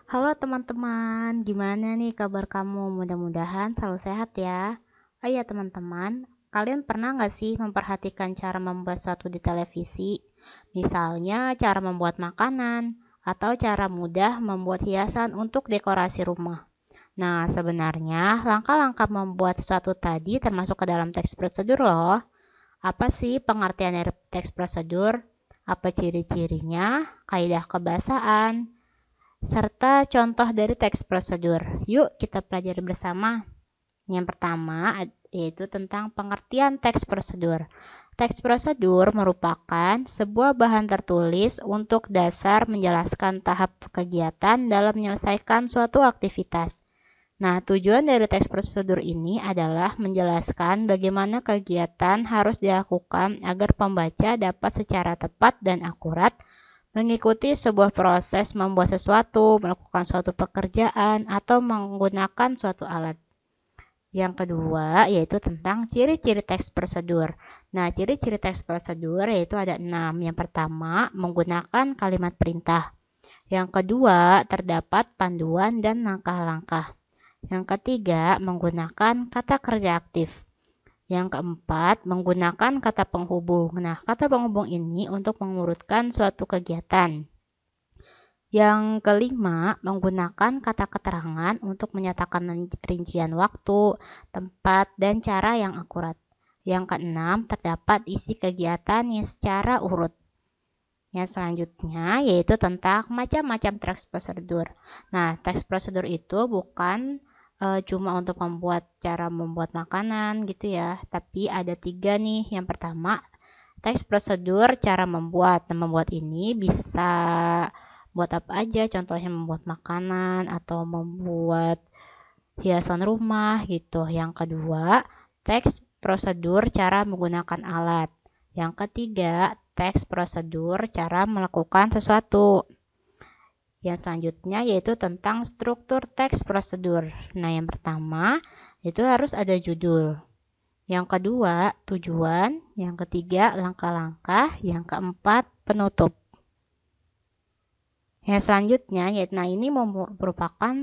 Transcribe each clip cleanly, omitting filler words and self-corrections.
Halo teman-teman, gimana nih kabar kamu? Mudah-mudahan selalu sehat ya. Oh iya teman-teman, kalian pernah nggak sih memperhatikan cara membuat sesuatu di televisi? Misalnya cara membuat makanan, atau cara mudah membuat hiasan untuk dekorasi rumah. Nah, sebenarnya langkah-langkah membuat sesuatu tadi termasuk ke dalam teks prosedur loh. Apa sih pengertian dari teks prosedur? Apa ciri-cirinya? Kaidah kebahasaan? Serta contoh dari teks prosedur. Yuk kita pelajari bersama. Yang pertama yaitu tentang pengertian teks prosedur. Teks prosedur merupakan sebuah bahan tertulis untuk dasar menjelaskan tahap kegiatan dalam menyelesaikan suatu aktivitas. Nah, tujuan dari teks prosedur ini adalah menjelaskan bagaimana kegiatan harus dilakukan agar pembaca dapat secara tepat dan akurat mengikuti sebuah proses membuat sesuatu, melakukan suatu pekerjaan, atau menggunakan suatu alat. Yang kedua yaitu tentang ciri-ciri teks prosedur. Nah, ciri-ciri teks prosedur yaitu ada 6. Yang pertama, menggunakan kalimat perintah. Yang kedua, terdapat panduan dan langkah-langkah. Yang ketiga, menggunakan kata kerja aktif. Yang keempat, menggunakan kata penghubung. Nah, kata penghubung ini untuk mengurutkan suatu kegiatan. Yang kelima, menggunakan kata keterangan untuk menyatakan rincian waktu, tempat, dan cara yang akurat. Yang keenam, terdapat isi kegiatannya secara urut. Yang selanjutnya yaitu tentang macam-macam teks prosedur. Nah, teks prosedur itu bukan cuma untuk cara membuat makanan gitu ya, tapi ada 3 nih. Yang pertama, teks prosedur cara membuat. Nah, membuat ini bisa buat apa aja, contohnya membuat makanan atau membuat hiasan rumah gitu. Yang kedua, teks prosedur cara menggunakan alat. Yang ketiga, teks prosedur cara melakukan sesuatu. Yang selanjutnya yaitu tentang struktur teks prosedur. Nah, yang pertama itu harus ada judul. Yang kedua, tujuan. Yang ketiga, langkah-langkah. Yang keempat, penutup. Yang selanjutnya, yaitu nah ini merupakan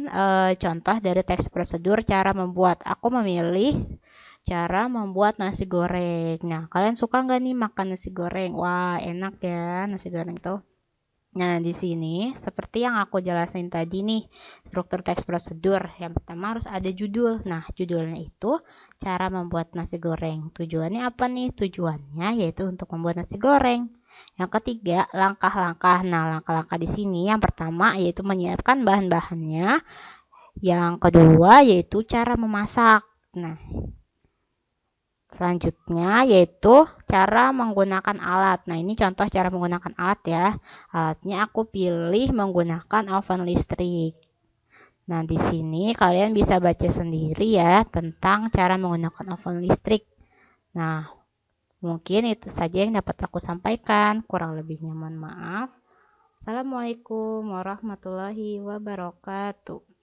contoh dari teks prosedur cara membuat. Aku memilih cara membuat nasi goreng. Nah, kalian suka nggak nih makan nasi goreng? Wah, enak ya nasi goreng tuh. Nah, di sini seperti yang aku jelasin tadi nih, struktur teks prosedur. Yang pertama harus ada judul. Nah, judulnya itu cara membuat nasi goreng. Tujuannya apa nih? Tujuannya yaitu untuk membuat nasi goreng. Yang ketiga, langkah-langkah. Nah, langkah-langkah di sini yang pertama yaitu menyiapkan bahan-bahannya. Yang kedua yaitu cara memasak. Nah, selanjutnya yaitu cara menggunakan alat. Nah, ini contoh cara menggunakan alat ya. Alatnya aku pilih menggunakan oven listrik. Nah, di sini kalian bisa baca sendiri ya tentang cara menggunakan oven listrik. Nah, mungkin itu saja yang dapat aku sampaikan. Kurang lebihnya mohon maaf. Assalamualaikum warahmatullahi wabarakatuh.